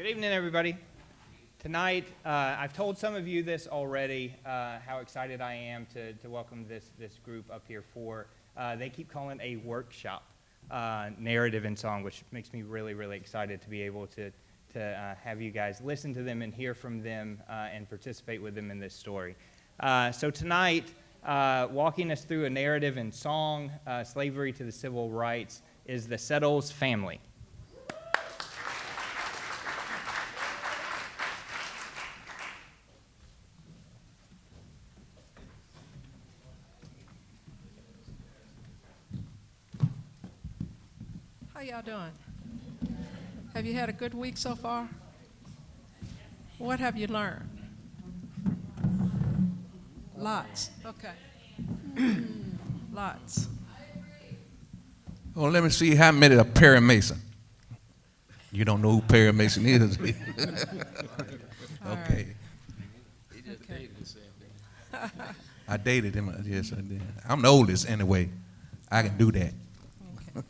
Good evening, everybody. Tonight, I've told some of you this already, how excited I am to welcome this group up here for, they keep calling it a workshop, narrative and song, which makes me really, really excited to be able to have you guys listen to them and hear from them and participate with them in this story. So tonight, walking us through a narrative and song, Slavery to the Civil Rights, is the Settles family. How y'all doing? Have you had a good week so far? What have you learned? Lots. Okay. Lots. Well, let me see how many are Perry Mason. You don't know who Perry Mason is. Okay. Right. Okay. I dated him. Yes, I did. I'm the oldest anyway. I can do that. Okay.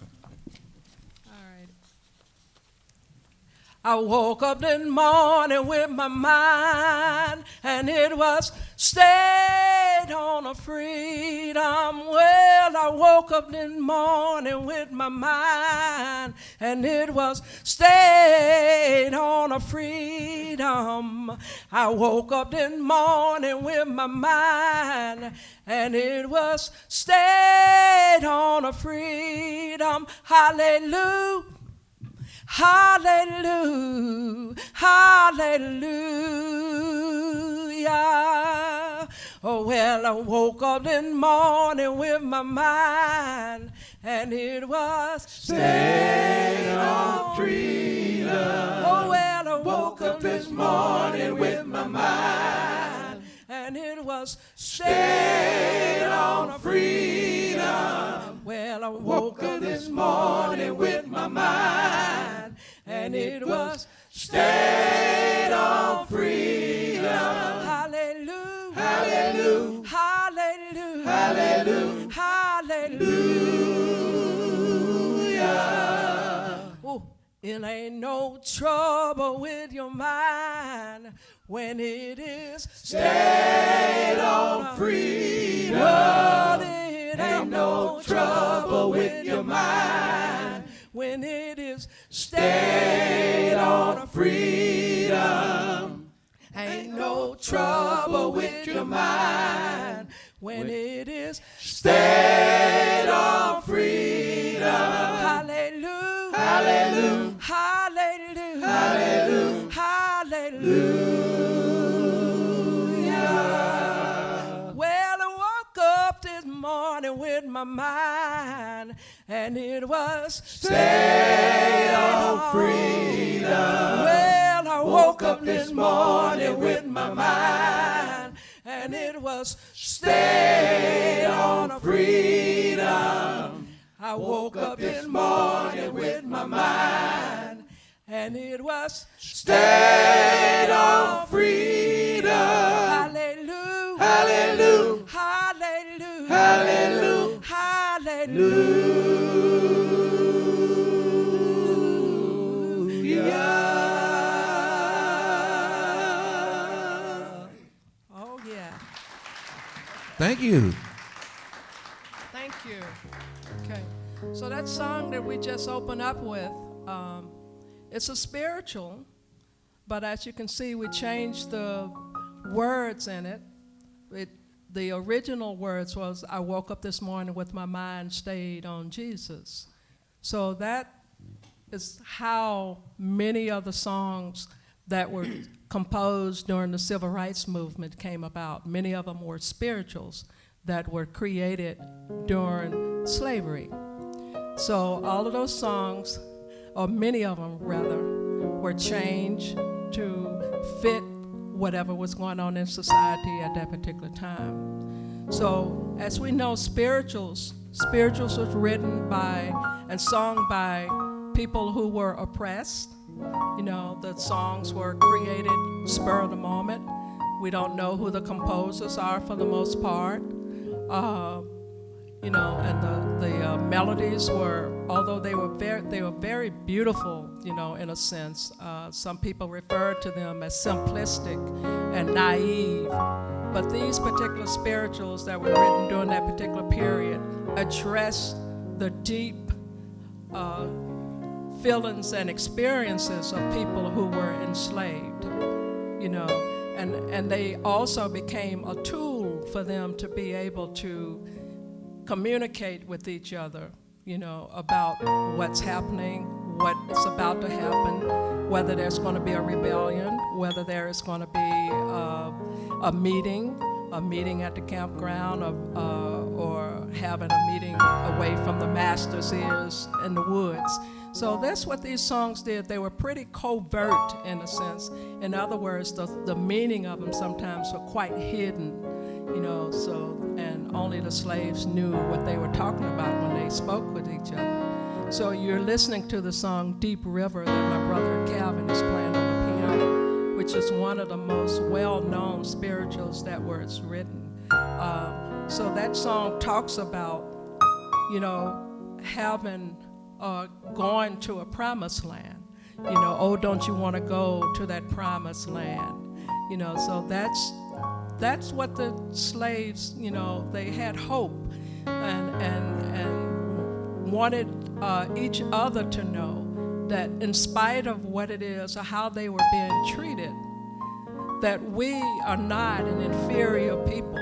All right. I woke up this morning with my mind, and it was stayed on a freedom. Well, I woke up this morning with my mind, and it was stayed on a freedom. I woke up this morning with my mind, and it was stayed on a freedom. Hallelujah. Hallelujah, hallelujah. Oh, well, I woke up this morning with my mind, and it was stayed on freedom. Oh, well, I woke up this morning with my mind, and it was stayed on freedom. Well, I woke up this morning with my mind, and it was stayed on freedom. Hallelujah, hallelujah, hallelujah, hallelujah, hallelujah. Oh, it ain't no trouble with your mind when it is stayed on freedom. Well, it ain't no trouble with your mind when it is stayed on freedom. Ain't no trouble with your mind when it is stayed on freedom. Hallelujah, hallelujah, hallelujah, hallelujah, hallelujah. Well, I woke up this morning with my mind, and it was stayed on freedom. Well, I woke up this morning with my mind, and it was stayed on freedom. I woke up this morning with my mind, and it was stayed on freedom. Hallelujah, hallelujah, hallelujah, hallelujah, hallelujah. Oh, yeah. Thank you. Thank you. Okay. So that song that we just opened up with, it's a spiritual, but as you can see, we changed the words in it. The original words was, I woke up this morning with my mind stayed on Jesus. So that is how many of the songs that were composed during the Civil Rights Movement came about. Many of them were spirituals that were created during slavery. So all of those songs, or many of them rather, were changed to fit whatever was going on in society at that particular time. So as we know, spirituals was written by and sung by people who were oppressed. You know, the songs were created spur of the moment. We don't know who the composers are for the most part. You know, and the melodies were although they were very beautiful, in a sense. Some people refer to them as simplistic and naive. But these particular spirituals that were written during that particular period address the deep feelings and experiences of people who were enslaved, and they also became a tool for them to be able to communicate with each other, about what's happening, what is about to happen, whether there's going to be a rebellion, whether there is going to be a meeting at the campground, or having a meeting away from the master's ears in the woods. So that's what these songs did. They were pretty covert in a sense. In other words, the meaning of them sometimes were quite hidden, and only the slaves knew what they were talking about when they spoke with each other. So you're listening to the song Deep River that my brother Calvin is playing on the piano, which is one of the most well-known spirituals that was written. So that song talks about, having, going to a promised land. Oh, don't you want to go to that promised land? So that's what the slaves, they had hope and wanted each other to know that in spite of what it is or how they were being treated, that we are not an inferior people.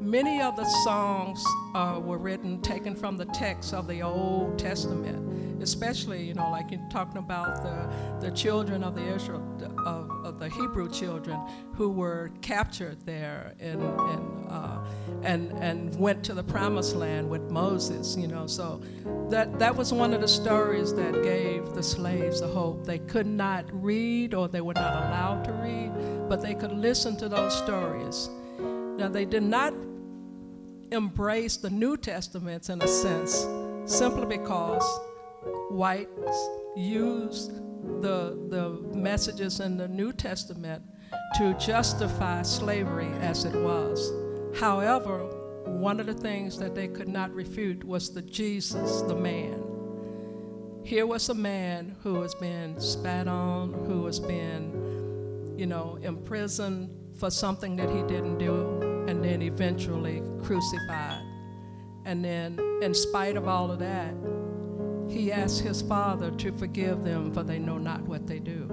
Many of the songs were written, taken from the text of the Old Testament, especially, like you're talking about the children of the Israel, of the Hebrew children who were captured there and went to the promised land with Moses, So that was one of the stories that gave the slaves a hope. They could not read, or they were not allowed to read, but they could listen to those stories. Now, they did not embrace the New Testaments in a sense, simply because whites used the messages in the New Testament to justify slavery as it was. However, one of the things that they could not refute was the Jesus, the man. Here was a man who has been spat on, who has been, imprisoned for something that he didn't do, and then eventually crucified. And then, in spite of all of that, he asked his Father to forgive them, for they know not what they do.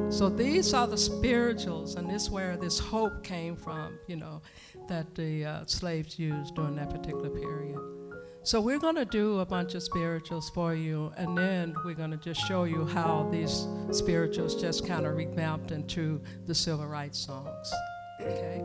So these are the spirituals, and this is where this hope came from, that the slaves used during that particular period. So we're going to do a bunch of spirituals for you, and then we're going to just show you how these spirituals just kind of revamped into the civil rights songs. Okay?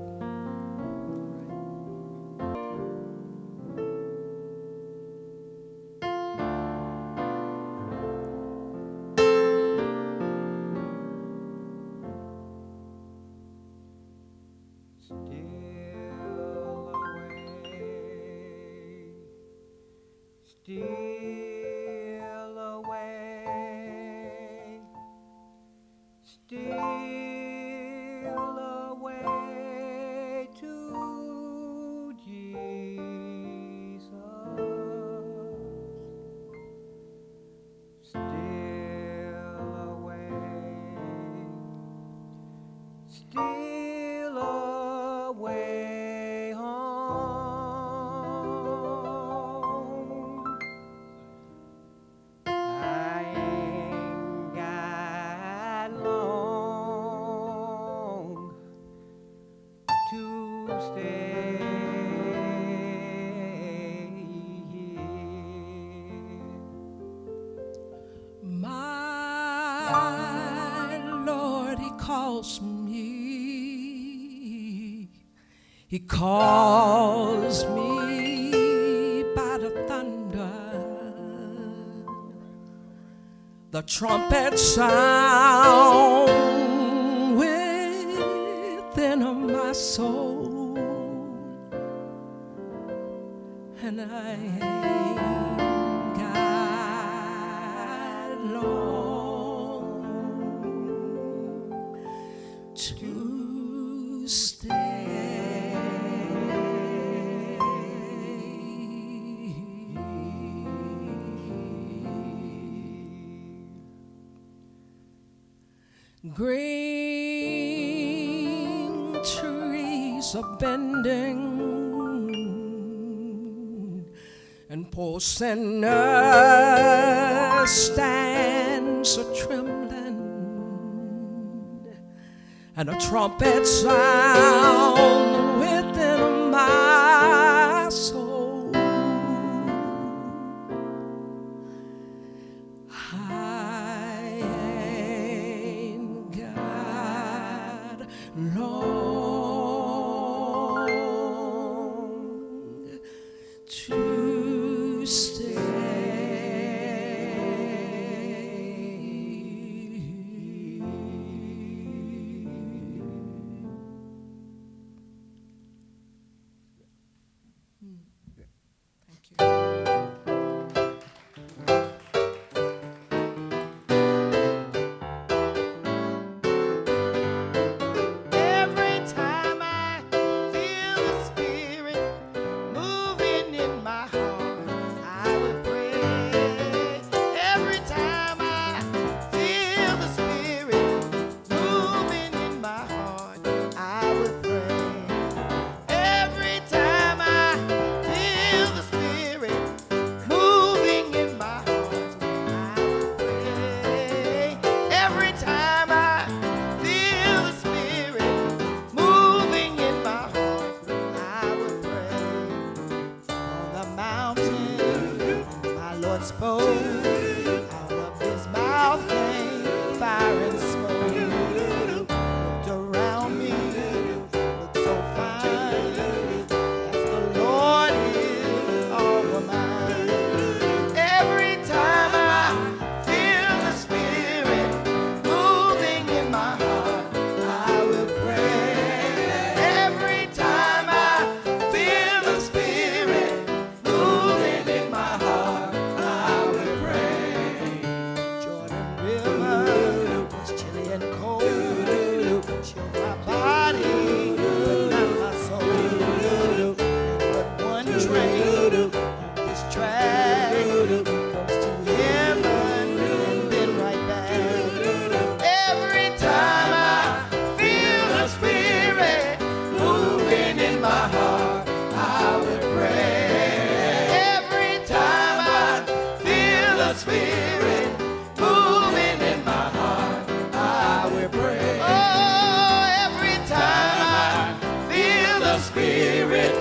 Steal away, steal away to Jesus. Steal away home. I ain't got long to stay here. My Lord, he calls me. He calls me by the thunder. The trumpet sound within my soul, and I ain't got long to stay. Green trees are bending and posts and stands a trembling, and a trumpet sound within my soul. I ain't got long to stay. Thank you. Every time I feel the Spirit moving in my heart, I will pray. Every time I feel the Spirit moving in my heart, I will pray. Every time I feel the Spirit moving in my heart, I will pray. Every time I feel the Spirit moving in my heart, I will pray. On the mountain, my Lord spoke. Out of his mouth came fire and smoke. Looked around me, looked so fine. As the Lord is all mine. Every time I feel the Spirit moving in my heart, I will pray. Every time I feel the Spirit moving in my heart, I will pray. Jordan River was chilly and cold, chilled my body, but not my soul. But one train on this track comes to heaven and then right back. Every time I feel the Spirit moving in my heart, I will pray. Every time I feel the Spirit moving in my heart, I will pray. Oh, every time I feel the Spirit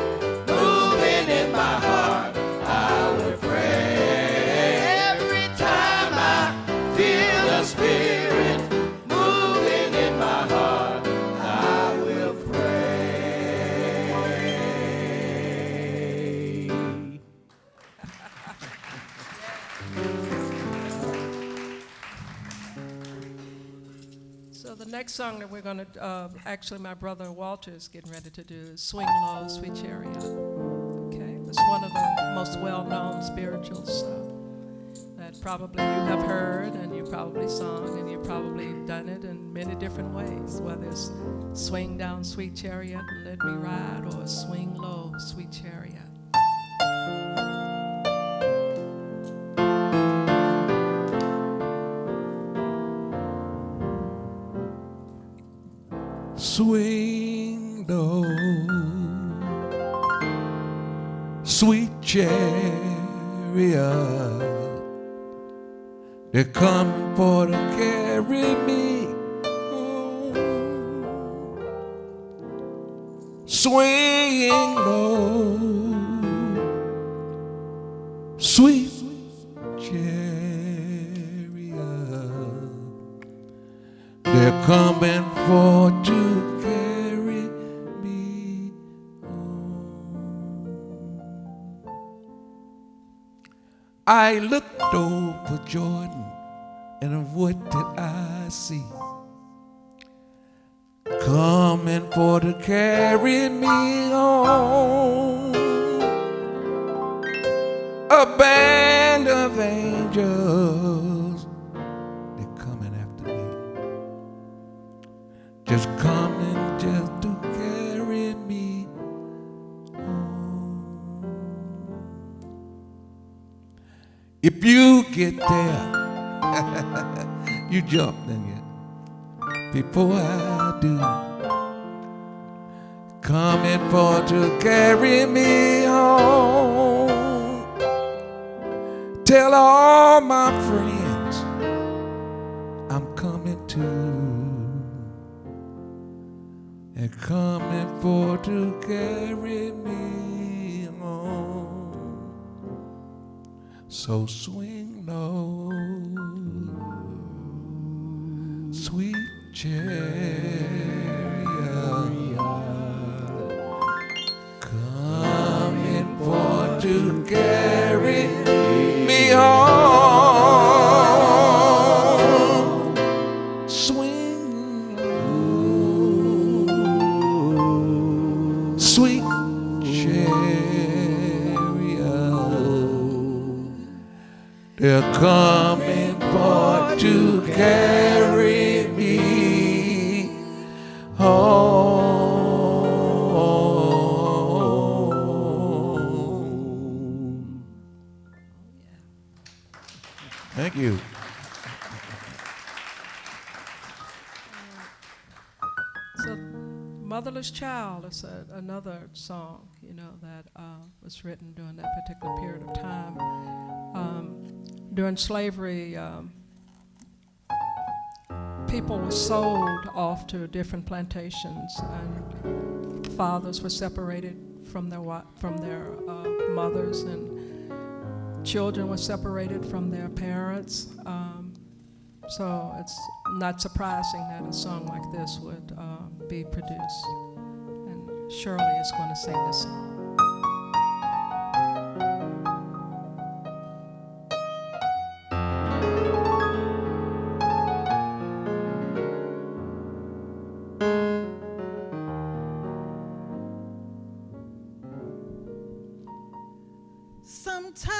moving in my heart, I will pray. Every time I feel the Spirit moving in my heart, I will pray. So the next song that we're going to, actually my brother Walter is getting ready to do is Swing Low, Sweet Chariot. Okay, it's one of the most well-known spirituals that probably you have heard and you probably sung and you've probably done it in many different ways, whether it's Swing Down, Sweet Chariot and Let Me Ride, or Swing Low, Sweet Chariot. Swing low, sweet chariot, they're coming for to carry me home. Swing low, sweet chariot, they're coming for to carry me home. I looked over Jordan, and what did I see? Coming for to carry me home. A band of angels, they're coming after me. Just coming just to carry me home. If you get there, you jump, then you. before I do. Coming for to carry me home. Tell all my friends I'm coming too. And coming for to carry me home. So swing low, sweet chariot, coming for to carry me home. Swing low, sweet chariot, they're coming for to carry me home. Thank you. So, Motherless Child is another song, you know, that was written during that particular period of time. During slavery, people were sold off to different plantations, and fathers were separated from their mothers, and children were separated from their parents. So it's not surprising that a song like this would be produced. And Shirley is going to sing this song. Sometimes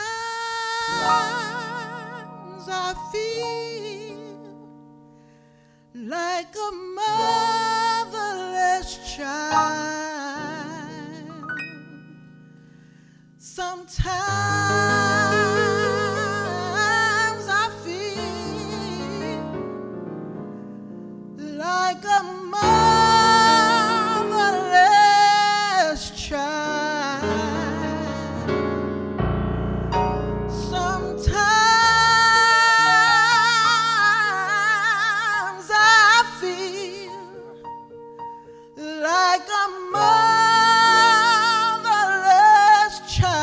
I feel like a motherless child. Sometimes I feel like a motherless child. Sometimes I feel like a motherless child.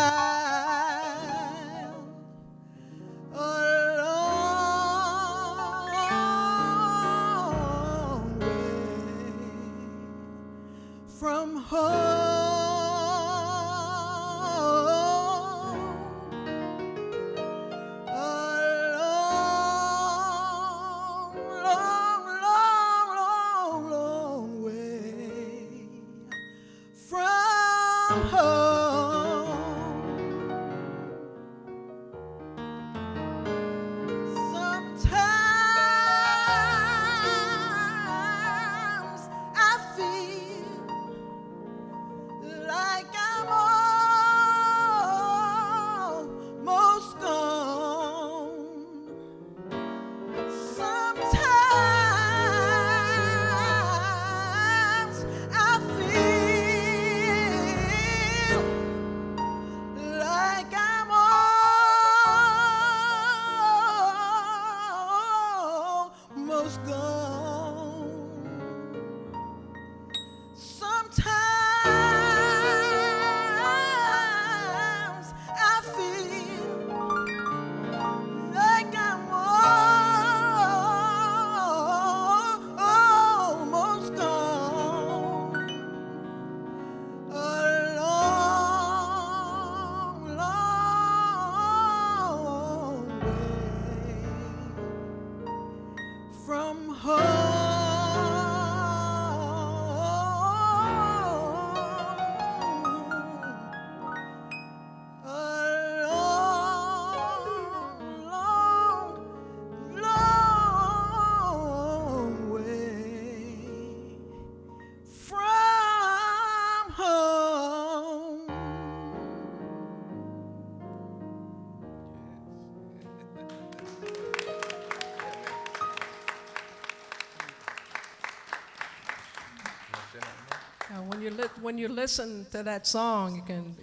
when you listen to that song, you can,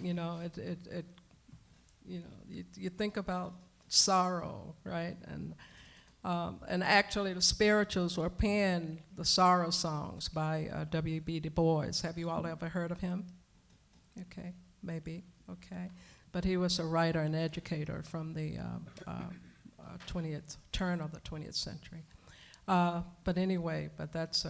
you think about sorrow, right? And actually, the spirituals were penned the sorrow songs by W.B. Du Bois. Have you all ever heard of him? Okay, maybe. Okay, but he was a writer and educator from the 20th turn of the 20th century. But anyway, that's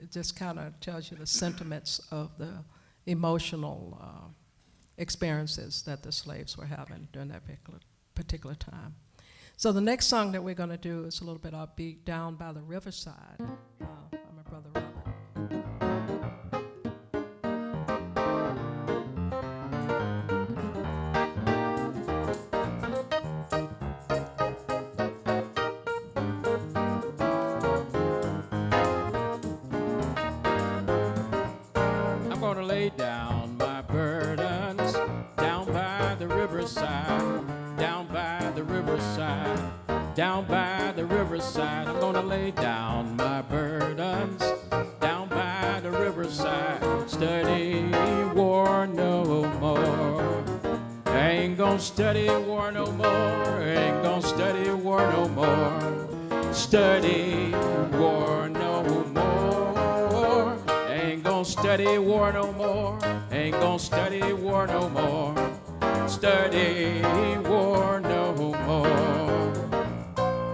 it just kind of tells you the sentiments of the emotional experiences that the slaves were having during that particular time. So the next song that we're going to do is a little bit upbeat, Down by the Riverside, by my brother Robert. I'm gonna lay down my burdens down by the riverside, down by the riverside, down by the riverside. I'm gonna lay down my burdens down by the riverside. Study war no more. I ain't gonna study war no more. Ain't gonna study war no more. Study war no more. Ain't gonna study war no more. Ain't gonna study war no more. Study war no more.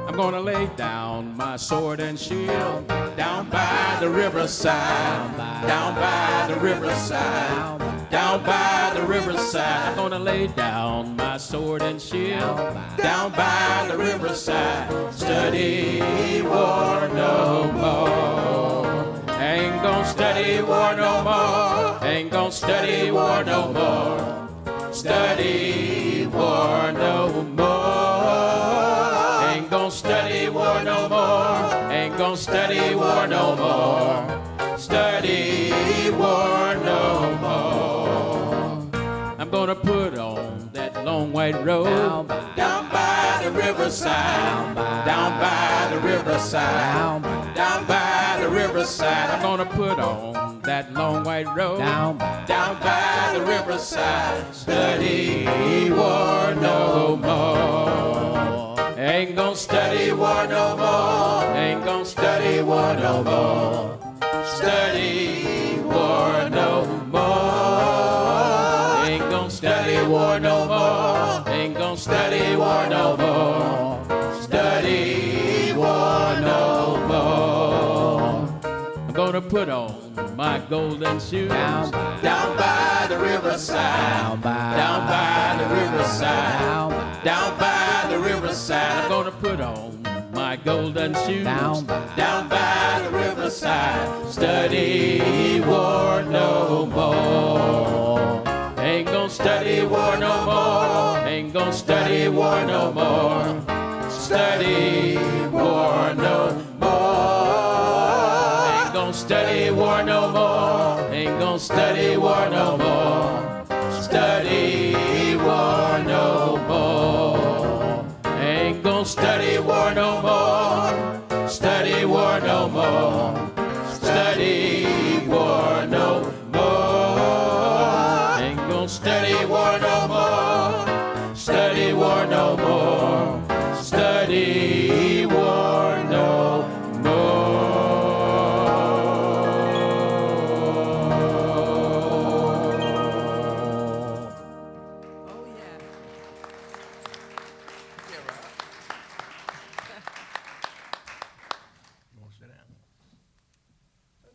I'm gonna lay down my sword and shield down by the riverside, down by the riverside, down by the riverside. I'm gonna lay down my sword and shield down by the riverside. Study war no more. Ain't gonna study war no more. Ain't gonna study war no more. Study war no more. Ain't gonna study war no more. Ain't gonna study war no more. Study war no more. I'm gonna put on that long white robe down by the riverside, down by the riverside, down by the riverside. I'm gonna put on that long white robe down by the riverside. Study war no more. Ain't gonna study war no more. Ain't gonna study war no more. Study war no more. Ain't gonna study war no more. Ain't gonna study war no more. Study war no more. I'm gonna put on my golden shoes down by the riverside, down by the riverside, down by the riverside. I'm gonna put on my golden shoes down by the riverside. Study war no more. Ain't gonna study war no more. Ain't gonna study war no more. Study war no more. Ain't gonna study war no more. Ain't gonna study war no more. Study war no more. Ain't gonna study war no more. Study war no more. Study war no more. Ain't gonna study war no more. Study war no more. Study war no more. Oh, yeah.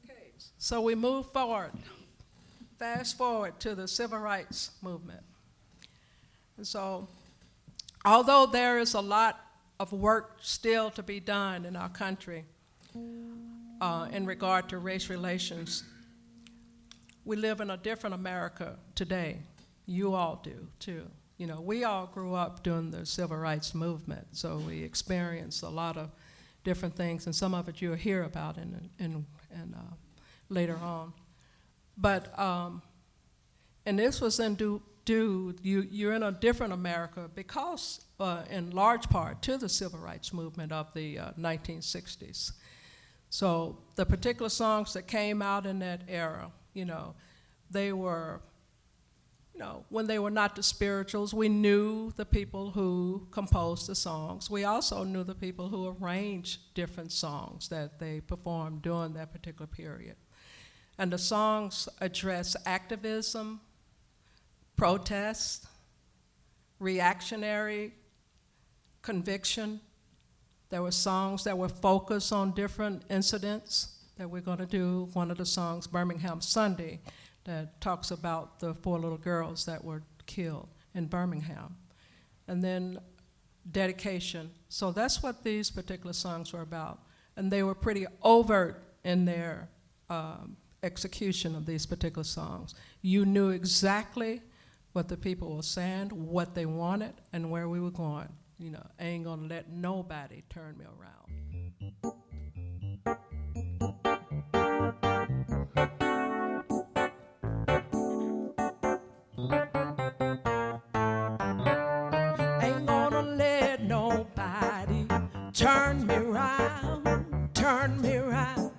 Okay, so we move forward, fast forward to the civil rights movement. And so, although there is a lot of work still to be done in our country in regard to race relations, we live in a different America today. You all do, too. You know, we all grew up during the civil rights movement, so we experienced a lot of different things, and some of it you'll hear about in later on. But, and this was you're in a different America because, in large part, to the civil rights movement of the 1960s. So the particular songs that came out in that era, they were, when they were not the spirituals, we knew the people who composed the songs. We also knew the people who arranged different songs that they performed during that particular period. And the songs address activism, protest, reactionary, conviction. There were songs that were focused on different incidents that we're going to do. One of the songs, Birmingham Sunday, that talks about the 4 little girls that were killed in Birmingham. And then dedication. So that's what these particular songs were about. And they were pretty overt in their execution of these particular songs. You knew exactly what the people were saying, what they wanted, and where we were going. I ain't gonna let nobody turn me around. Ain't gonna let nobody turn me around, turn me around,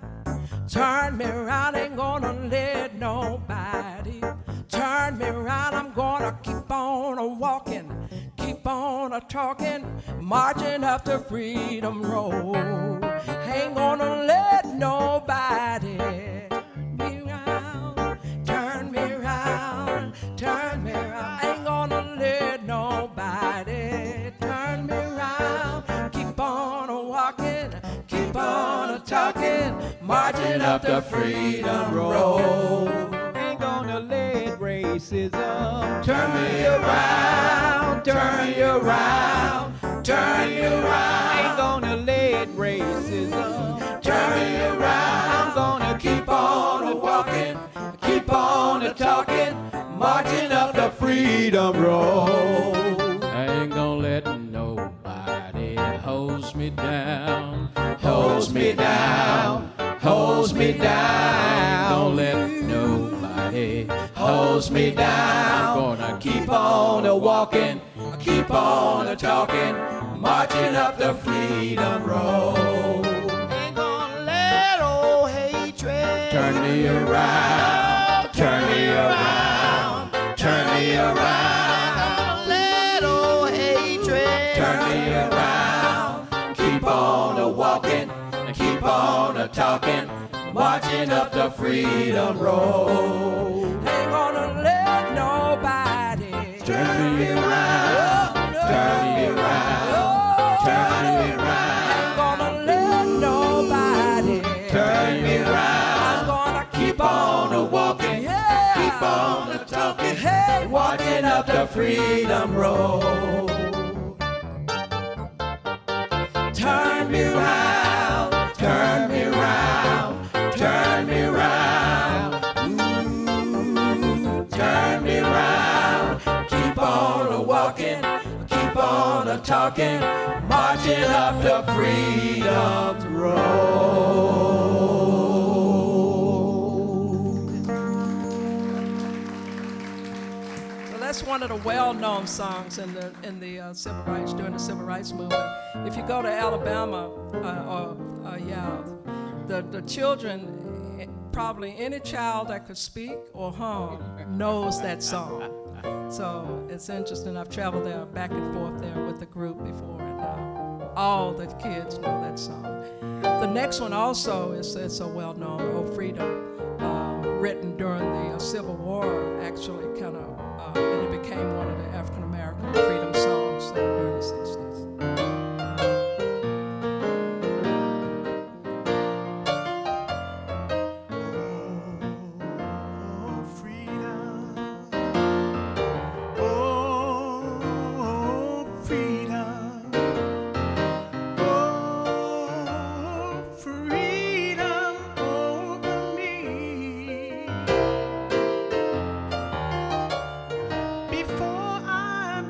turn me around. Ain't gonna let nobody turn me around. I'm gonna keep on walking, keep on talking, marching up the Freedom Road. Ain't gonna let nobody turn me around, turn me around, turn me around. Ain't gonna let nobody turn me around. Keep on walking, keep on talking, marching up the Freedom Road. Ain't gonna let racism Turn me around, turn you around, turn you around. Ain't gonna let racism Turn me around. I'm gonna Keep on walking, keep on talking, marching up the Freedom Road. I ain't gonna let nobody holds me down, Holds me down, holds me I ain't down, gonna let nobody holds me down. I'm gonna Keep on walking, keep on talking, marching up the Freedom Road. Ain't gonna let old hatred turn me around, Turn me around, turn me around, let old hatred turn me around. Keep on walking, keep on talking, marching up the Freedom Road. Ain't gonna let nobody turn me around, turn me around, turn me around. Ain't gonna let nobody turn me around. I'm gonna keep on walking, keep on talking, walking up the Freedom Road. Turn me around, turn me around, turn me around. Ooh, turn me around. Keep on walking, keep on talking, marching up the Freedom Road. So that's one of the well-known songs in the civil rights during the civil rights movement. If you go to Alabama, the children, probably any child that could speak or hum knows that song. So it's interesting. I've traveled there back and forth there with the group before, and all the kids know that song. The next one also is so well-known, "Oh Freedom," written during the Civil War, actually and it became one of the African-American freedom songs during the 60s. before I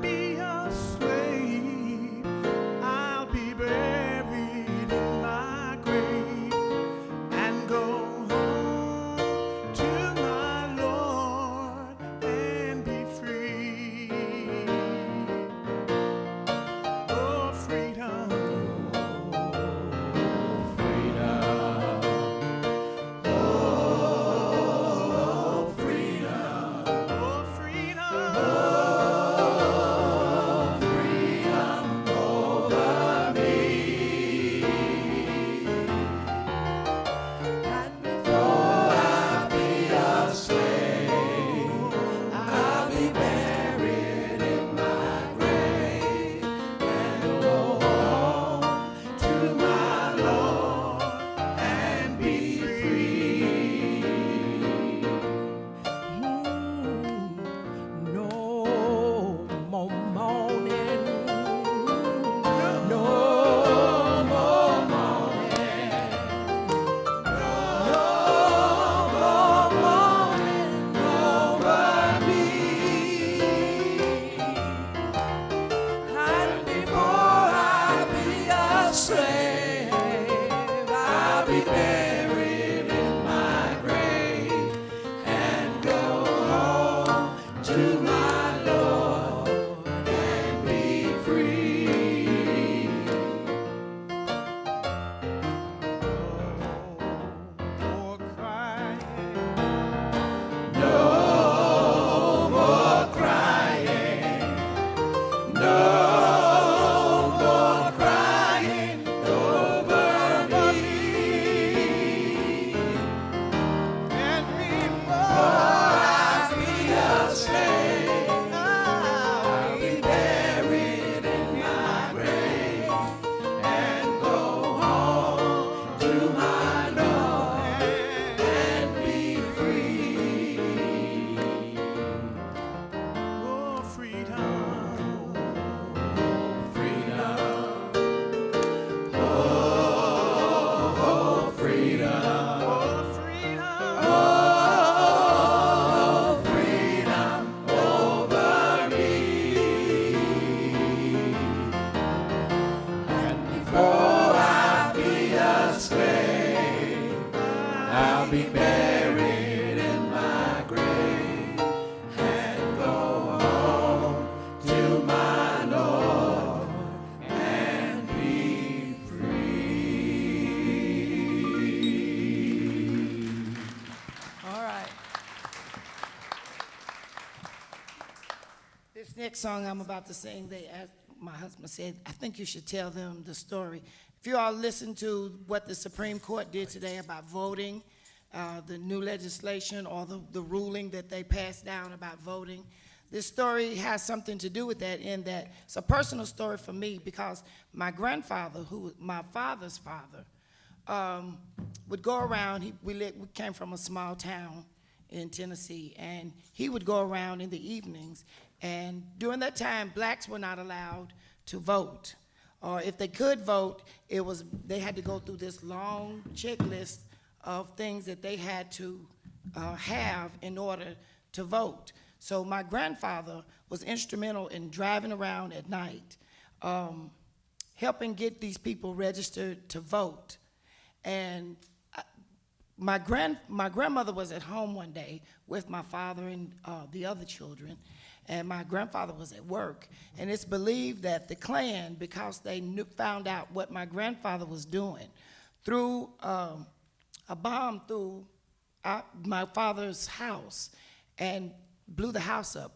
This next song I'm about to sing, my husband said, I think you should tell them the story. If you all listen to what the Supreme Court did today about voting, the new legislation or the ruling that they passed down about voting, this story has something to do with that, in that it's a personal story for me, because my grandfather, who was my father's father, would go around. We came from a small town in Tennessee, and he would go around in the evenings, and during that time, blacks were not allowed to vote. Or if they could vote, they had to go through this long checklist of things that they had to have in order to vote. So my grandfather was instrumental in driving around at night, helping get these people registered to vote. And my grandmother was at home one day with my father and the other children, and my grandfather was at work. And it's believed that the Klan, because they found out what my grandfather was doing, threw a bomb through my father's house and blew the house up,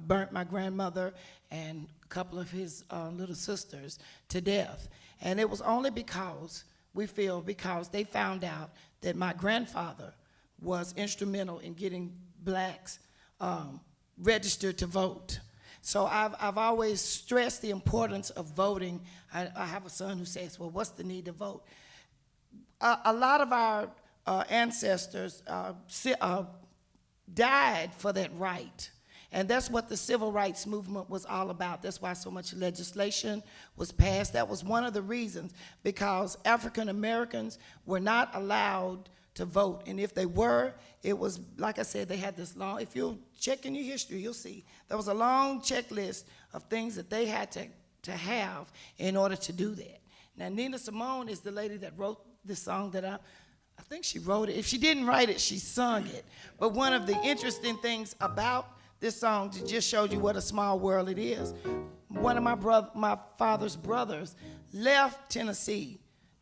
burnt my grandmother and a couple of his little sisters to death. And it was only because they found out that my grandfather was instrumental in getting blacks registered to vote. So I've always stressed the importance of voting. I have a son who says, well, what's the need to vote? A lot of our ancestors died for that right. And that's what the civil rights movement was all about. That's why so much legislation was passed. That was one of the reasons, because African Americans were not allowed to vote. And if they were, it was, like I said, they had this long, if you'll check in your history, you'll see, there was a long checklist of things that they had to have in order to do that. Now, Nina Simone is the lady that wrote this song that I think she wrote it. If she didn't write it, she sung it. But one of the interesting things about this song, to just show you what a small world it is, one of my father's brothers left Tennessee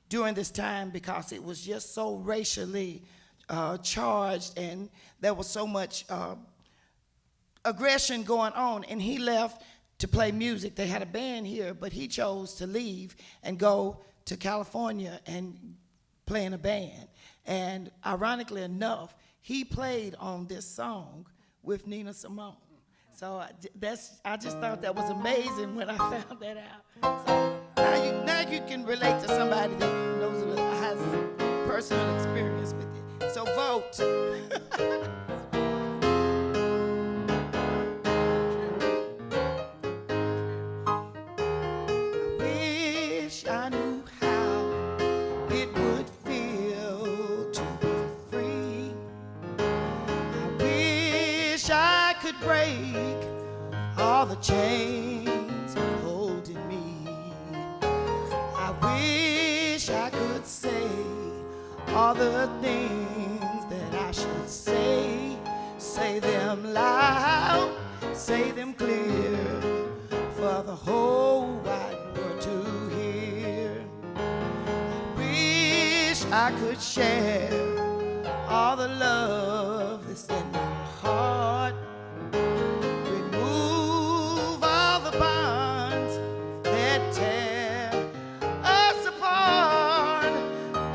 during this time because it was just so racially charged, and there was so much aggression going on, and he left to play music. They had a band here, but he chose to leave and go to California and play in a band. And ironically enough, he played on this song with Nina Simone. So I just thought that was amazing when I found that out. So now you can relate to somebody that knows a little, has personal experience with it. So vote. I wish I knew how it would feel to be free. I wish I could break all the chains holding me. I wish I could say all the things that I should say them loud. say them clear for the whole wide world to hear. I wish I could share all the love that's in my heart. Remove all the bonds that tear us apart.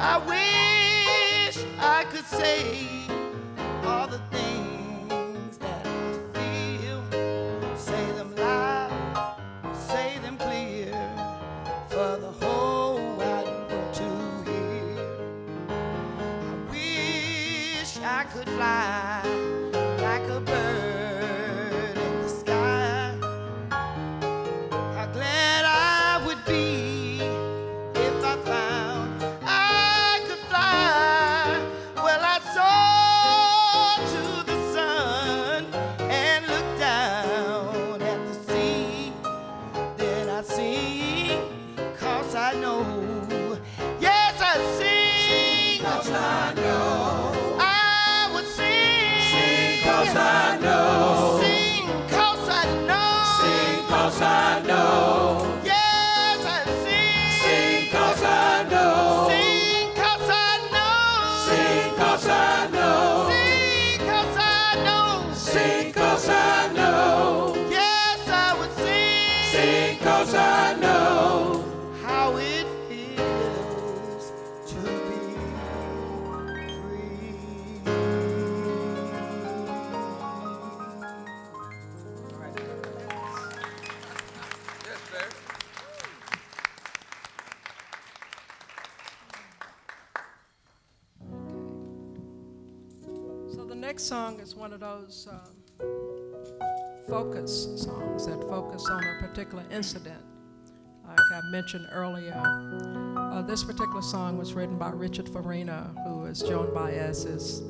I wish I could say all the things that I feel. Say them loud, say them clear for the whole wide world to hear. I wish I could fly like a bird in the sky. How glad I would be if I found I could fly. Well, I soar to the sun and look down at the sea. Then I sing, 'cause I know. Yes, I sing, 'cause I know. I would sing, 'cause I know. Sing, 'cause I know. Sing, 'cause I know. Yes, I sing, 'cause I know. Sing, 'cause I know. Sing, 'cause I know. Sing, 'cause I know. Sing, 'cause I know. Yes, I would sing, 'cause I know how it feels to be free. So the next song is one of those focus songs that focus on a particular incident. Like I mentioned earlier, this particular song was written by Richard Farina, who is Joan Baez's.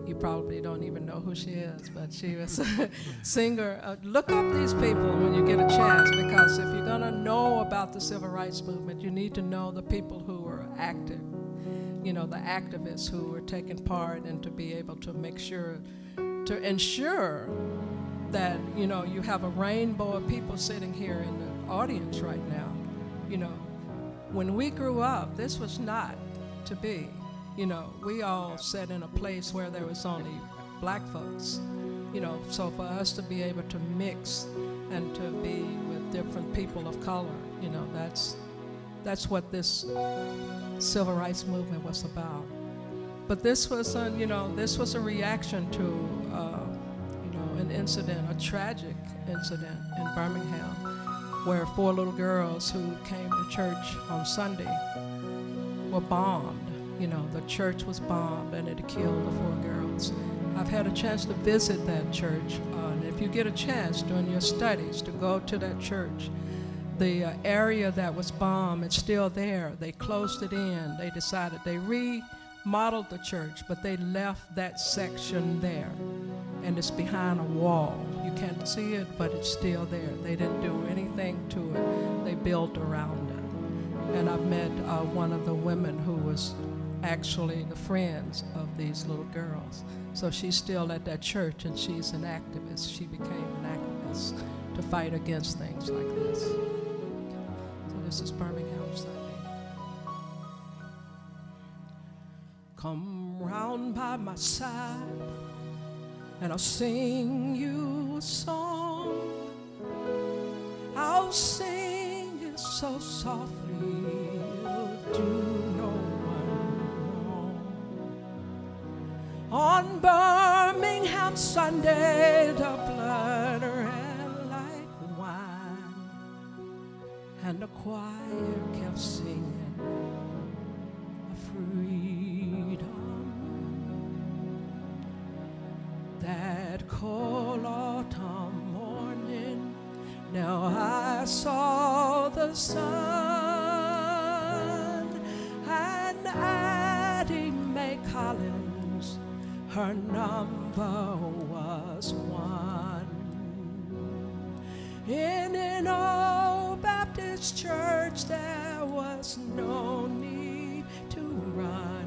You probably don't even know who she is, but she was a singer. Look up these people when you get a chance, because if you're gonna know about the civil rights movement, you need to know the people who were active. You know, the activists who were taking part, and to be able to make sure, to ensure that, you know, you have a rainbow of people sitting here in the audience right now. You know, when we grew up, this was not to be. You know, we all sat in a place where there was only black folks. You know, so for us to be able to mix and to be with different people of color, you know, that's what this civil rights movement was about. But this was, you know, this was a reaction to, you know, an incident, a tragic incident in Birmingham, where 4 little girls who came to church on Sunday were bombed. You know, the church was bombed and it killed the 4 girls. I've had a chance to visit that church, and if you get a chance during your studies to go to that church, the area that was bombed, it's still there. They closed it in. They decided, they remodeled the church, but they left that section there, and it's behind a wall. You can't see it, but it's still there. They didn't do anything to it. They built around it. And I've met one of the women who was actually the friends of these little girls. So she's still at that church, and she's an activist. She became an activist to fight against things like this. So this is Birmingham Sunday. Come round by my side, and I'll sing you a song. I'll sing it so softly, it'll do no one wrong. On Birmingham Sunday, the blood ran like wine, and the choir kept singing of freedom. That cold autumn morning, now I saw the sun, and Addie Mae Collins, her number was 1. In an old Baptist church, there was no need to run,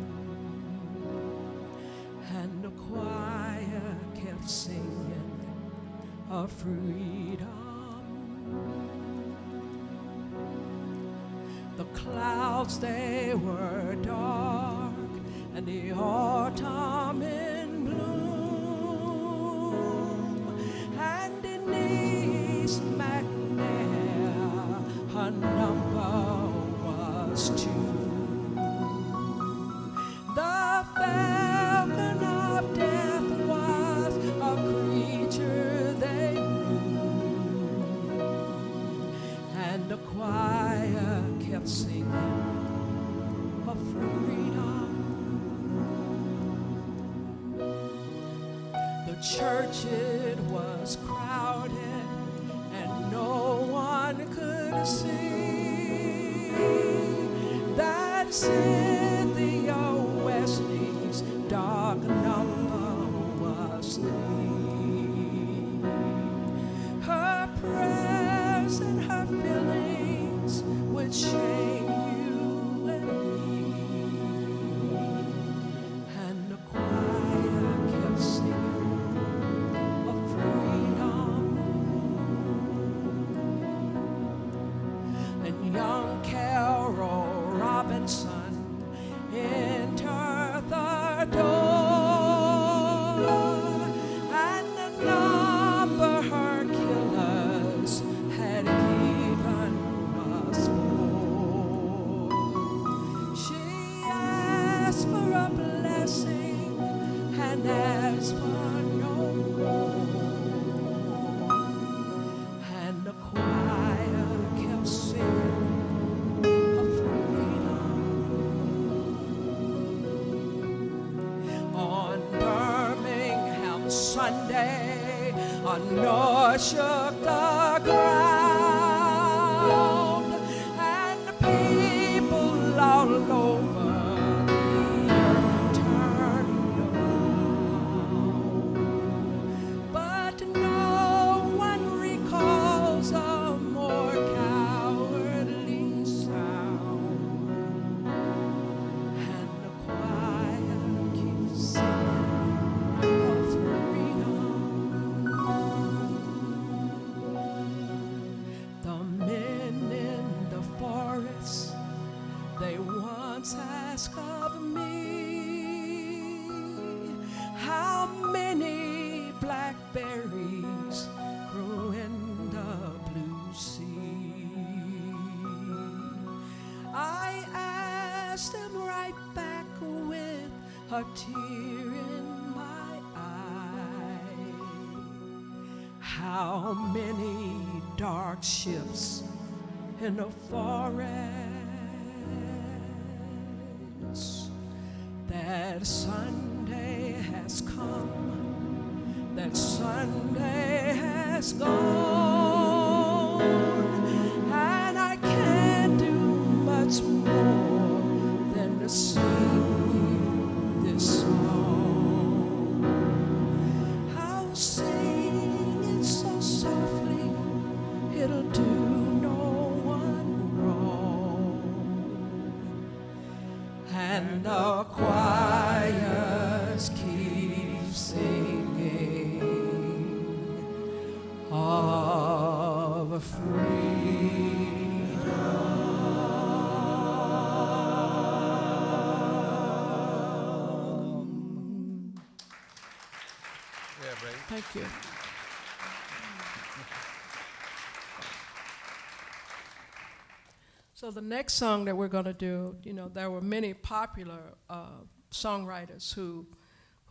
and the choir kept singing of freedom. The clouds, they were dark, and the autumn in bloom, and Denise McNair, her number was 2. The falcon of death was a creature they knew, and the choir kept singing of freedom. The church, it was crowded, and no one could see that Cynthia Wesley's dark number was 3. Her prayers and her feelings would shame you and me, and the choir kept singing of freedom. And young Carol Robinson entered the door, and the number her killers had given us for. She asked for a blessing and asked for no more, and the choir kept singing of freedom. On Birmingham Sunday, a noise shook the ground, and the people all over the earth turned around. But no one recalls a more cowardly sound, and the choir keeps singing of freedom. The men in the forest, they once asked of me, how many blackberries grew in the blue sea. I asked them right back with a tear in my eye, how many dark ships in the forest. That Sunday has come, that Sunday has gone, and I can't do much more than to sing you this song. I'll sing it so softly, it'll do no one wrong, and the choirs keep singing of freedom. Yeah, baby. Thank you. So the next song that we're going to do, you know, there were many popular songwriters who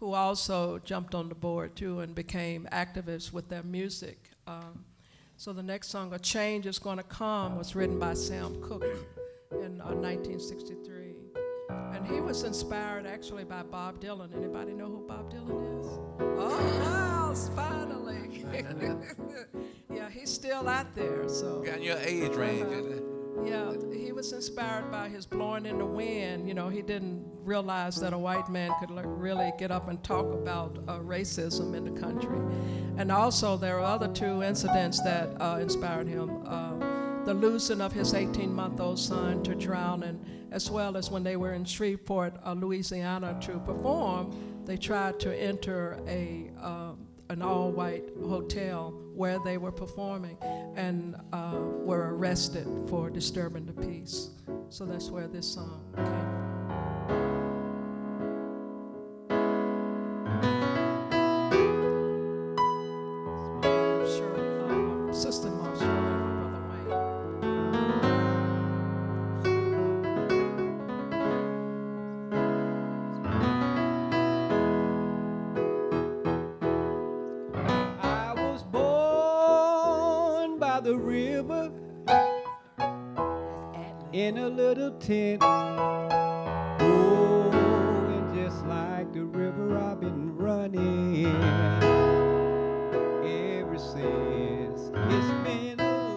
also jumped on the board too and became activists with their music. So the next song, "A Change Is Gonna Come," was written by Sam Cooke in 1963. And he was inspired actually by Bob Dylan. Anybody know who Bob Dylan is? Oh, wow, finally. Yeah, he's still out there, so. Got your age range, isn't it? Yeah, he was inspired by his Blowing in the Wind. You know, he didn't realize that a white man could really get up and talk about racism in the country. And also, there are other two incidents that inspired him. The losing of his 18-month-old son to drowning, as well as when they were in Shreveport, Louisiana, to perform, they tried to enter an all-white hotel where they were performing and were arrested for disturbing the peace. So that's where this song came from. Sister-in-law, Shirley, and my brother Wayne. I was born by the river in a little tent. Oh, and just like the river, I've been running ever since. It's been a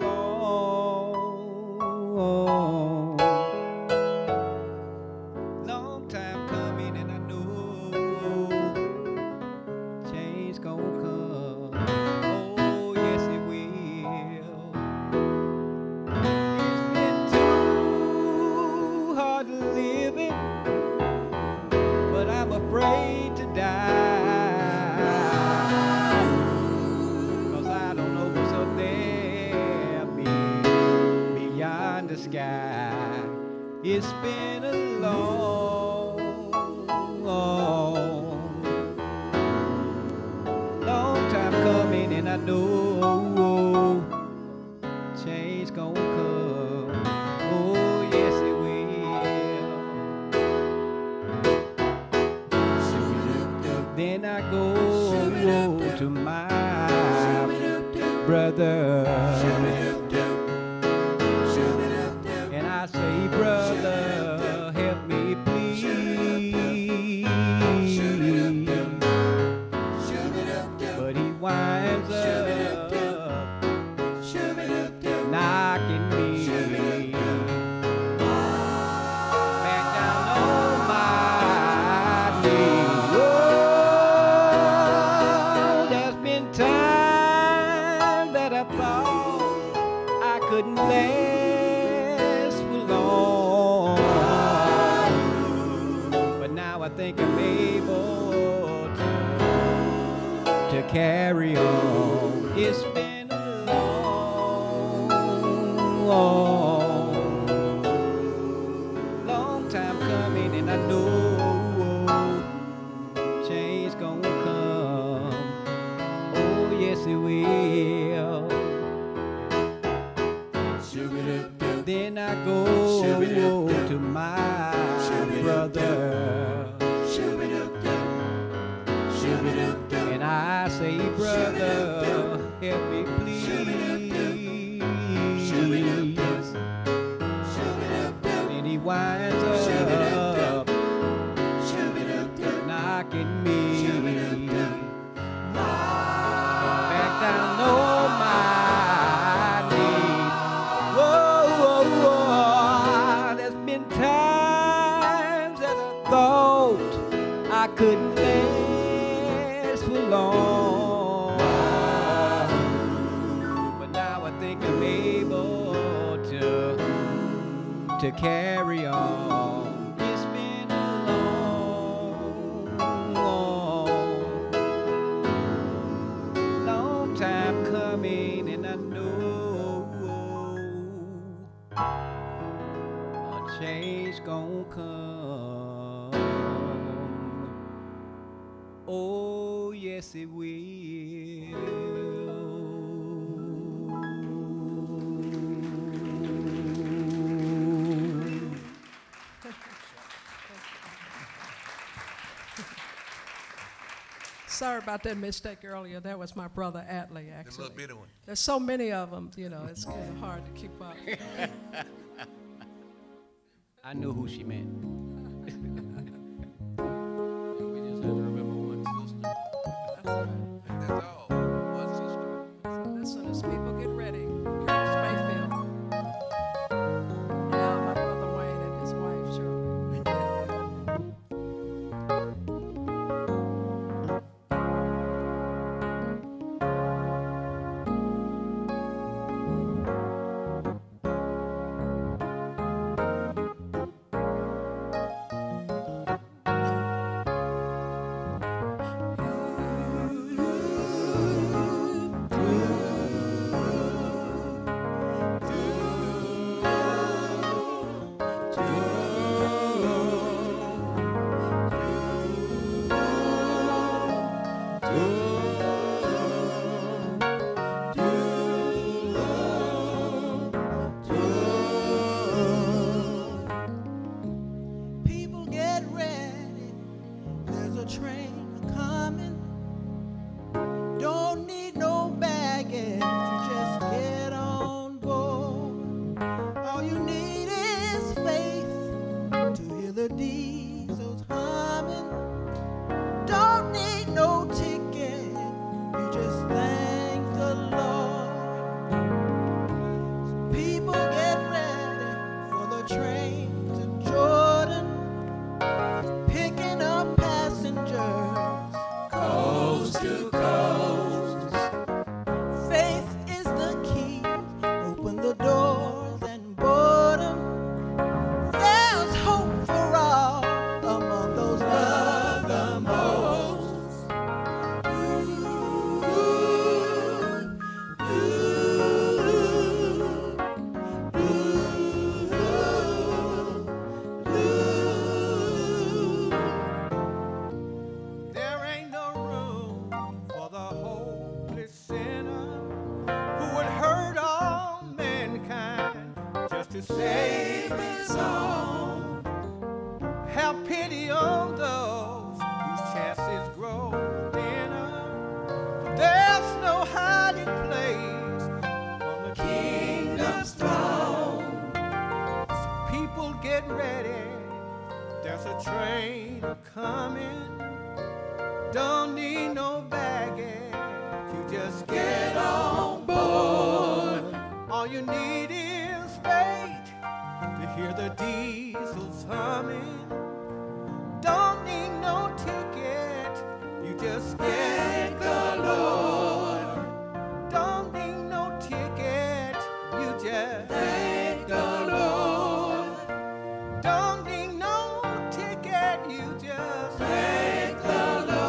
long time coming, and I know change gonna come. Oh, yes, it will. It's been too hard living, but I'm afraid to die. 'Cause I don't know what's up there beyond the sky. It's been a long time coming, and I know change gonna come. Oh, yes, it will. Then I go to my brother, and I say, brother, help me please. But he winds up knocking me back down on my knees. Oh, there's been times that I thought I couldn't last for long, but now I think I'm able to carry on. It's been a long time coming, and I know change gonna come. Oh, yes, it will. Then I go to my brother, and I say, brother, help me please. And he winds up knocking me back down on my knees. Whoa, whoa, whoa. There's been times that I thought I couldn't last for long, but now I think I'm able to carry on. It's been a long time coming, and I know a change gonna come. Oh, yes, it will. Sorry about that mistake earlier. That was my brother Atlee, The actually. little bitty one. There's so many of them, you know, it's kind of hard to keep up. I knew who she meant. We just have to remember one sister. That's all right. That's all. One sister. So listen, as people get ready, Curtis Mayfield. Now my brother Wayne and his wife Shirley. save his own. Have pity on those whose chances grow thinner. There's no hiding place from the kingdom's throne. So people get ready, there's a train coming. Don't need no baggage, you just get on board. All you need is faith to hear the diesels humming. Don't need no ticket, you just thank the Lord. Don't need no ticket, you just thank the Lord. Don't need no ticket, you just thank the Lord.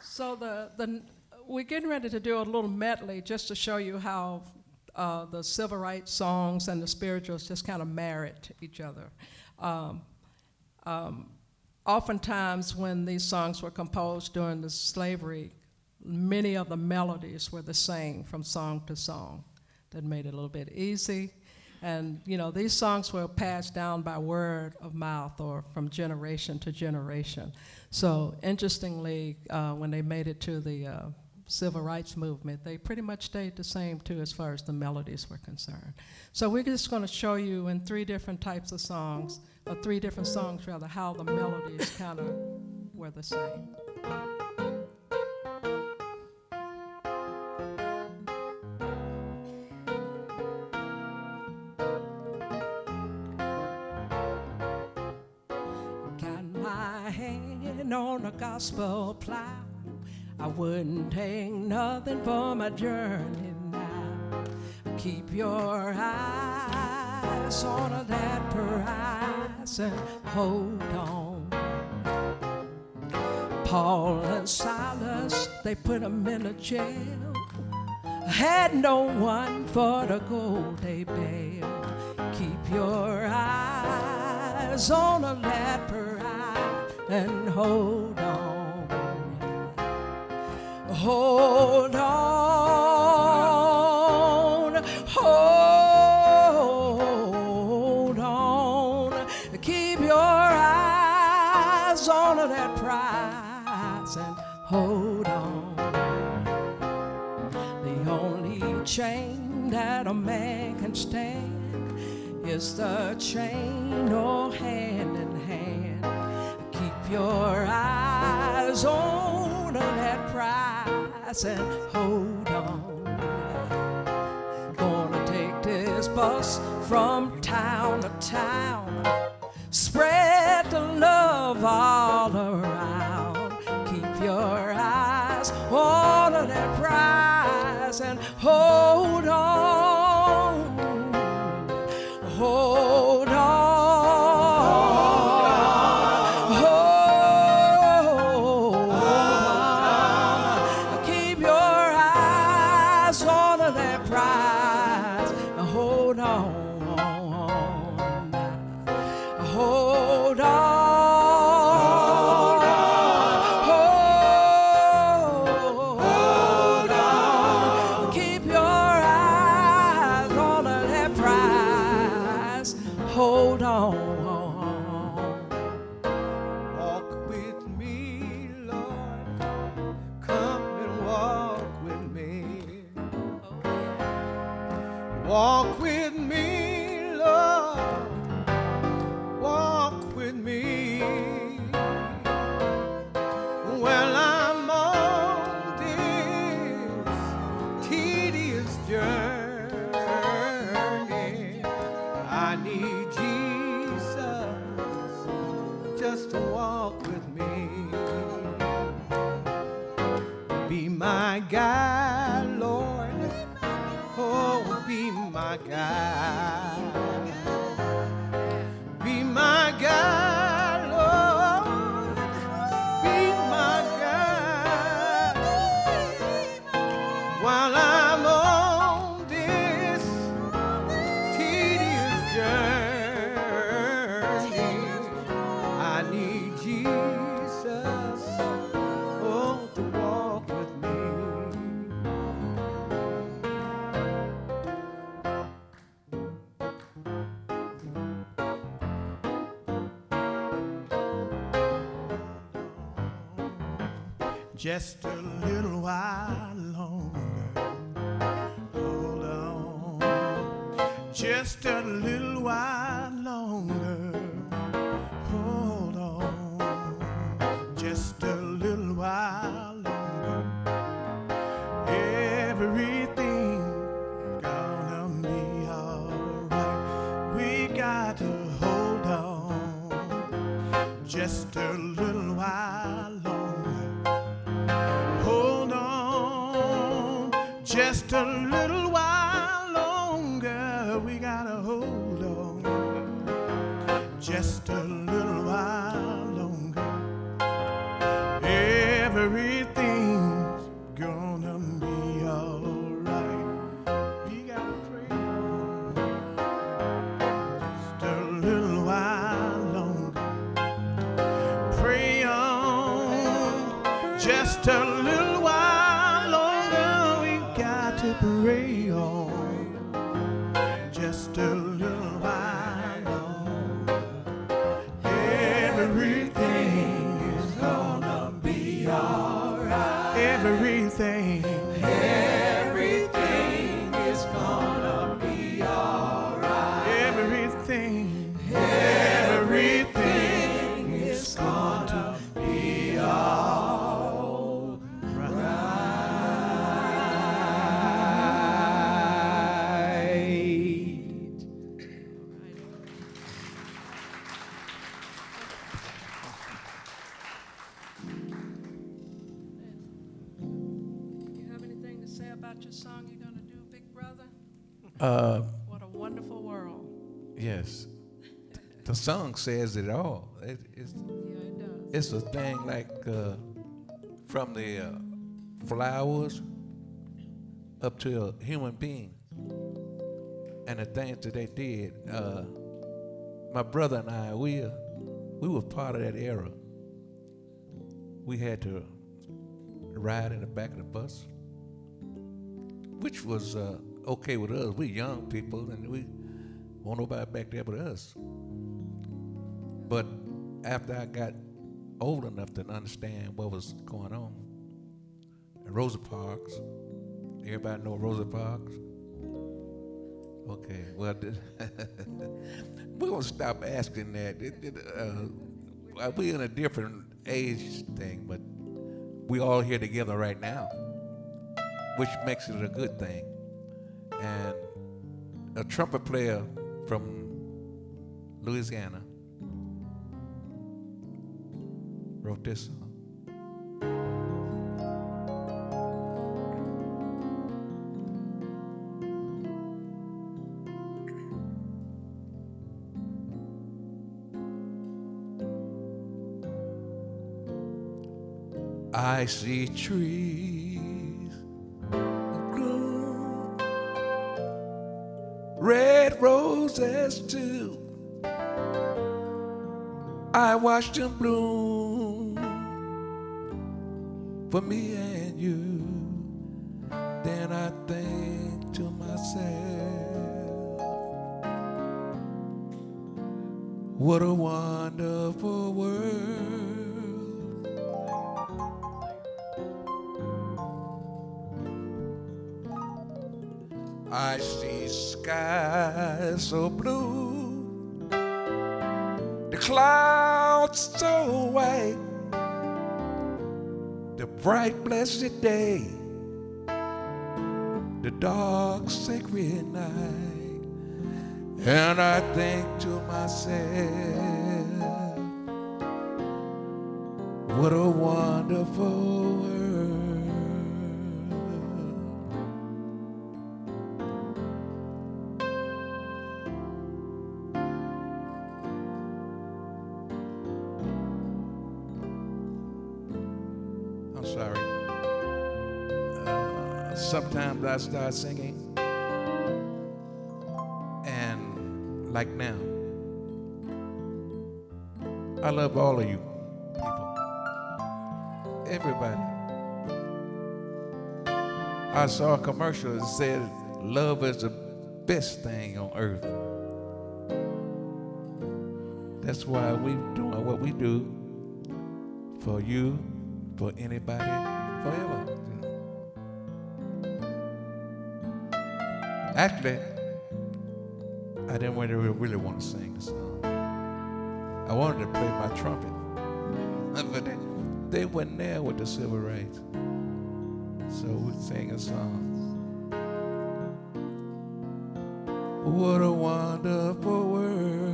So we're getting ready to do a little medley just to show you how the civil rights songs and the spirituals just kind of married to each other. Oftentimes when these songs were composed during the slavery, many of the melodies were the same from song to song. That made it a little bit easy. And these songs were passed down by word of mouth or from generation to generation. So interestingly, when they made it to the civil rights movement, they pretty much stayed the same too as far as the melodies were concerned. So we're just going to show you in three different types of songs, or three different songs rather, how the melodies kind of were the same. Got my hand on a gospel plow. I wouldn't take nothing for my journey now. Keep your eyes on that prize and hold on. Paul and Silas, they put them in a jail. Had no one for the gold they bailed. Keep your eyes on that prize and hold on. Hold on, hold on. Keep your eyes on that prize and hold on. The only chain that a man can stand is the chain or hand in hand. Keep your eyes on that prize and hold on. Gonna take this bus from town to town, spread the love all around. Keep your eyes on that prize and hold on. Hold on. Hold on. Walk with me, Lord. Come and walk with me. Walk with me, Lord. Walk with me. Well, I'm on this tedious journey. I need Jesus just to walk with me. Be my guide, Lord. Oh, be my guide. Be my guide, Lord. Be my guide. While I'm on this tedious journey, I need Jesus just a little while longer. Hold on, just a little while longer. Hold on, just a little while longer. Everything gonna be alright. We got to hold on just a little while longer. Hold on just a little while longer. We gotta hold on just a little while longer. Everything's gonna be alright. We gotta pray on just a little while longer. Pray on just a little while longer. We got to pray on just a little while longer. Everything is gonna be alright. Everything is gonna be alright. Everything is gonna be alright. You have anything to say about your song you're going to do, Big Brother? What a wonderful world. Yes. The song says it all. Yeah, it does. It's a thing like from the flowers up to a human being. And the things that they did. My brother and I, we were part of that era. We had to ride in the back of the bus, which was okay with us. We young people, and we want nobody back there but us. But after I got old enough to understand what was going on, Rosa Parks, everybody know Rosa Parks? Okay, well, we're gonna stop asking that. We're in a different age thing, but we all here together right now, which makes it a good thing. And a trumpet player from Louisiana wrote this song. I see trees of gloom, red roses too. I watched them bloom for me and you. Then I think to myself, what a wonderful world. I see skies so blue, the clouds so white, the bright blessed day, the dark sacred night, and I think to myself, what a wonderful world. I'm sorry. Sometimes I start singing, and like now, I love all of you people, everybody. I saw a commercial that said, love is the best thing on earth. That's why we're doing what we do for you, for anybody forever. Actually, I didn't really want to sing a song. I wanted to play my trumpet, but they weren't there with the civil rights. So we sang a song. What a wonderful world.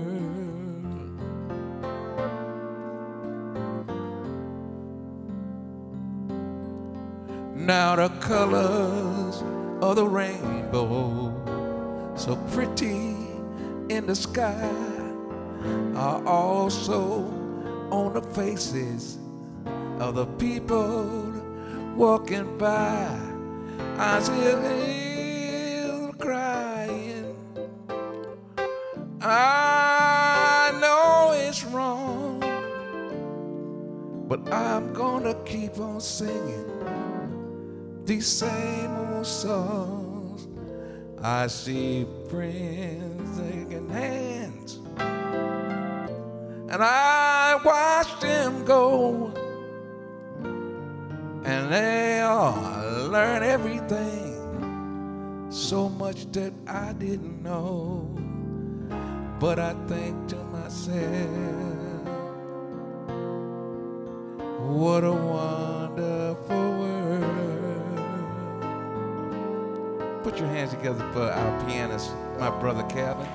Now the colors of the rainbow, so pretty in the sky, are also on the faces of the people walking by. I see them crying. I know it's wrong, but I'm gonna keep on singing these same old songs. I see friends taking hands, and I watch them go, and they all learn everything, so much that I didn't know. But I think to myself, what a wonderful world. Put your hands together for our pianist, my brother Calvin.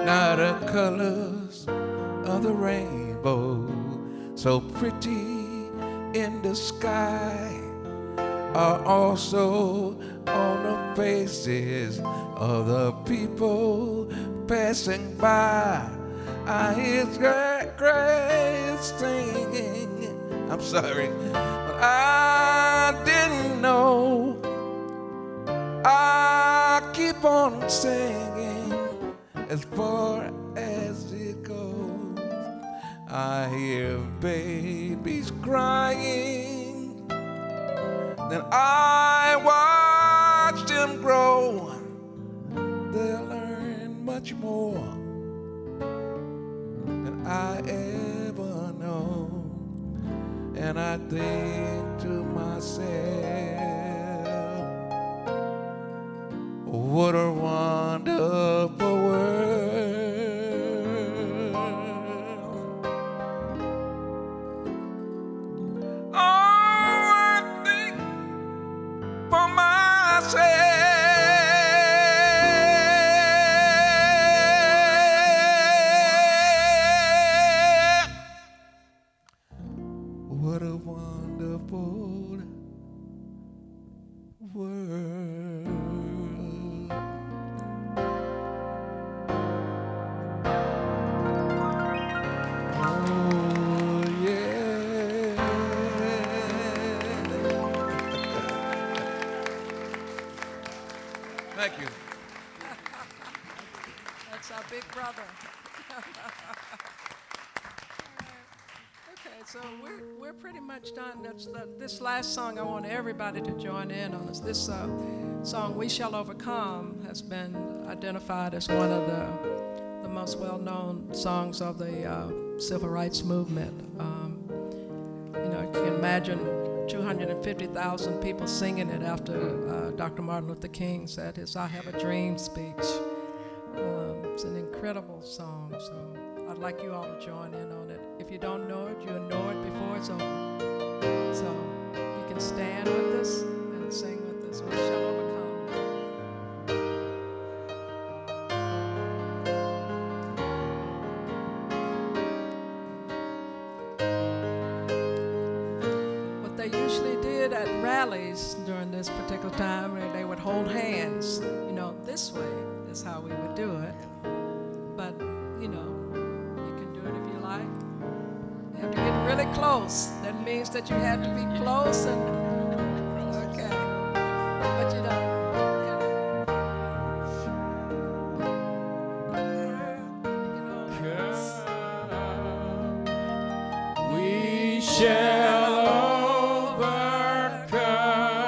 Now the colors of the rainbow, so pretty in the sky, are also on the faces of the people passing by. I hear great singing. I'm sorry, but I didn't know. I keep on singing as far as it goes. I hear babies crying, then I watch them grow. They'll learn much more than I ever know. And I think to myself, what a wonderful world. Oh, I think for myself, what a wonderful world. Oh, yeah. Thank you. That's our big brother. Okay, so we're pretty much done. This last song, I want everybody to join in on this. This song, "We Shall Overcome," has been identified as one of the most well-known songs of the civil rights movement. You know, you can imagine 250,000 people singing it after Dr. Martin Luther King said his "I Have a Dream" speech. It's an incredible song, so I'd like you all to join in on it. If you don't know it, you'll know it before it's over. So you can stand with us and sing with us. We shall overcome. What they usually did at rallies during this particular time, they would hold hands. You know, this way is how we would do it. But, you know, you can do it if you like. You have to get really close. That means that you have to be close and, okay. But you know, We shall overcome.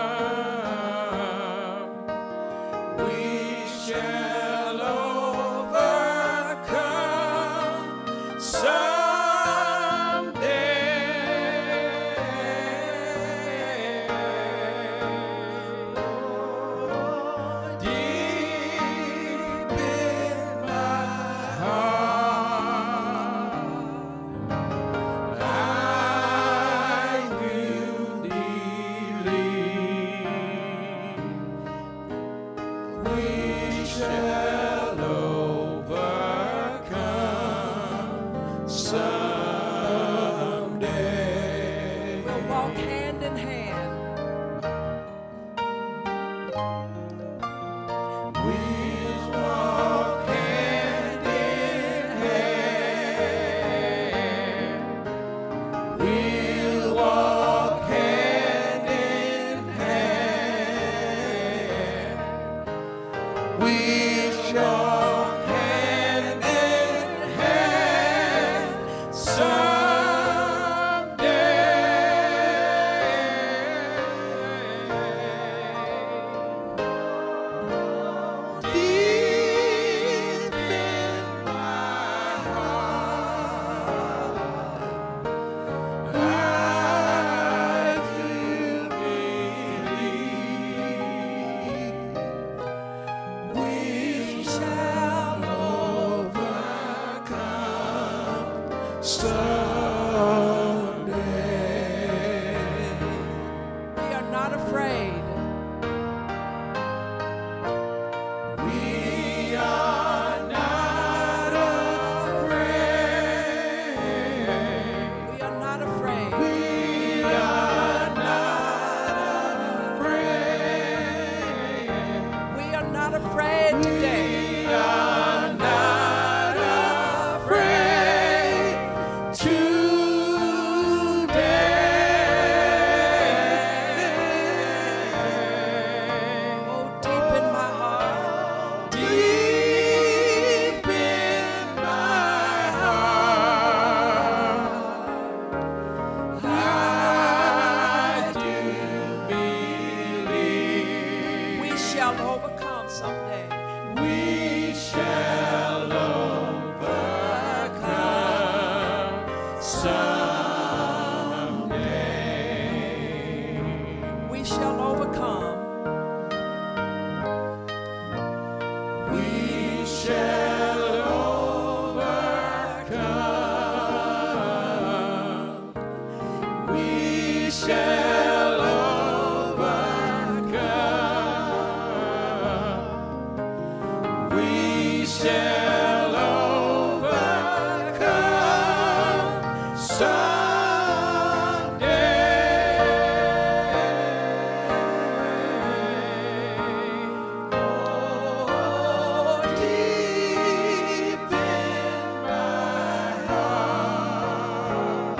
we shall overcome. We shall overcome someday. Oh, deep in my heart,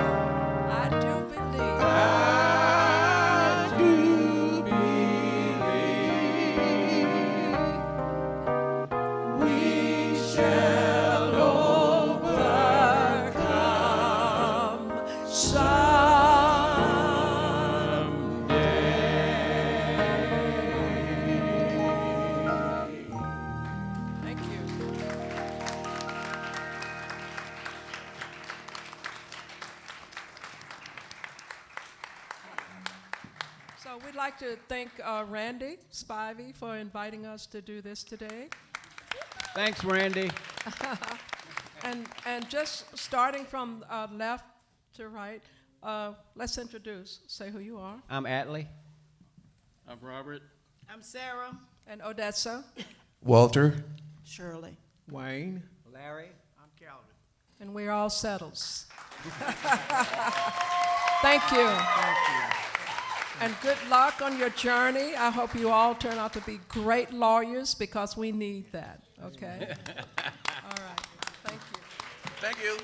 I do believe. I do believe we shall overcome someday. Thank you. So we'd like to thank Randy Spivey for inviting us to do this today. Thanks, Randy. And just starting from left to right, let's introduce. Say who you are. I'm Atlee. I'm Robert. I'm Sarah. And Odessa. Walter. Shirley. Wayne. Larry. And we're all settles. Thank you. And good luck on your journey. I hope you all turn out to be great lawyers because we need that, okay? All right. Thank you. Thank you.